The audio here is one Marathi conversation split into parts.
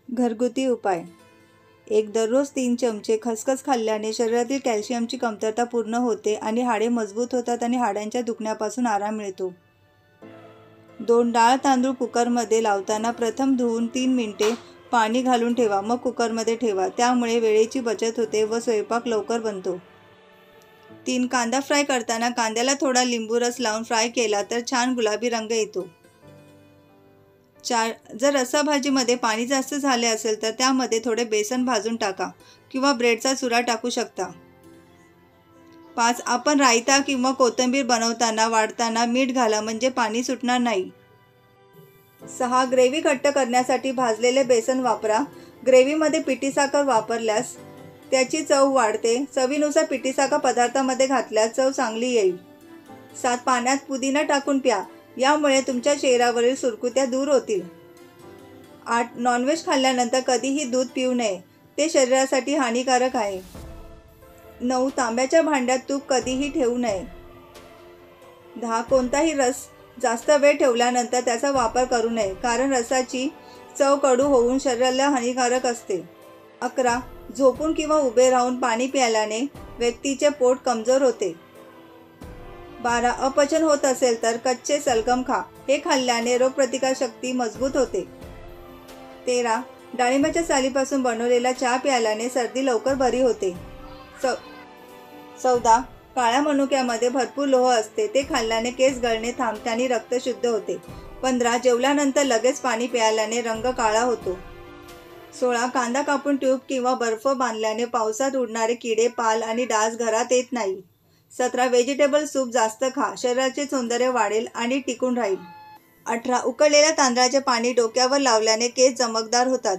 घरगुती उपाय. एक दररोज 3 चमचे खसखस खाल्ल्याने शरीरातील कॅल्शियमची कमतरता पूर्ण होते आणि हाडे मजबूत होतात आणि हाडांच्या दुखण्यापासून आराम मिळतो. 2 डाळ तांदूळ कुकरमध्ये लावताना प्रथम धुवून 3 मिनिटे पाणी घालून ठेवा, मग कुकरमध्ये ठेवा. त्यामुळे वेळेची बचत होते व स्वयंपाक लवकर बनतो. 3 कांदा फ्राय करताना कांद्याला थोडा लिंबू रस लावून फ्राय केला तर छान गुलाबी रंग येतो. 4 जर रस्साभाजीमध्ये पाणी जास्त झाले असेल तर त्यामध्ये थोडे बेसन भाजून टाका किंवा ब्रेडचा चुरा टाकू शकता. 5 आपण रायता किंवा कोथिंबीर बनवताना वाढताना मीठ घाला म्हणजे पाणी सुटणार नाही. 6 ग्रेव्ही घट्ट करण्यासाठी भाजलेले बेसन वापरा. ग्रेव्हीमध्ये पिठी साखर वापरल्यास त्याची चव वाढते. चवीनुसार पिठी साखर पदार्थामध्ये घातल्यास चव चांगली येईल. 7 पाण्यात पुदिना टाकून प्या, यामुळे तुमच्या चेहऱ्यावरील सुरकुत्या दूर होतील. 8 नॉनव्हेज खाल्ल्यानंतर कधीही दूध पिऊ नये, ते शरीरासाठी हानिकारक आहे. 9 तांब्याच्या भांड्यात तूप कधीही ठेवू नये. 10 कोणताही रस जास्त वेळ ठेवल्यानंतर त्याचा वापर करू नये, कारण रसाची चव कडू होऊन शरीराला हानिकारक असते. 11 झोपून किंवा उभे राहून पाणी प्यायल्याने व्यक्तीचे पोट कमजोर होते. 12 अपचन होत असेल तर कच्चे सलगम खा, हे खाल्ल्याने रोगप्रतिकारशक्ती मजबूत होते. 13 डाळिंबाच्या सालीपासून बनवलेला चहा प्यायल्याने सर्दी लवकर बरी होते. 14 काळ्या मनुक्यामध्ये भरपूर लोह असते, ते खाल्ल्याने केस गळणे थांबते आणि रक्त शुद्ध होते. 15 जेवल्यानंतर लगेच पाणी प्यायल्याने रंग काळा होतो. 16 कांदा कापून ट्यूब किंवा बर्फ बांधल्याने पावसात उडणारे किडे, पाल आणि डास घरात येत नाही. 17 व्हेजिटेबल सूप जास्त खा, शरीराचे सौंदर्य वाढेल आणि टिकून राहील. 18 उकळलेल्या तांदळाचे पाणी डोक्यावर लावल्याने केस चमकदार होतात.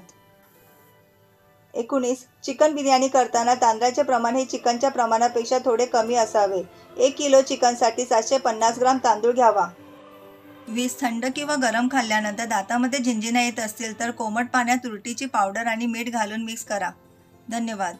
19 चिकन बिर्याणी करताना तांदळाचे प्रमाण हे चिकनच्या प्रमाणापेक्षा थोडे कमी असावे. 1 किलो चिकनसाठी 750 ग्राम तांदूळ घ्यावा. 20 थंड किंवा गरम खाल्ल्यानंतर दातामध्ये झिंझिण्या येत असतील तर कोमट पाण्यात तुरटीची पावडर आणि मीठ घालून मिक्स करा. धन्यवाद.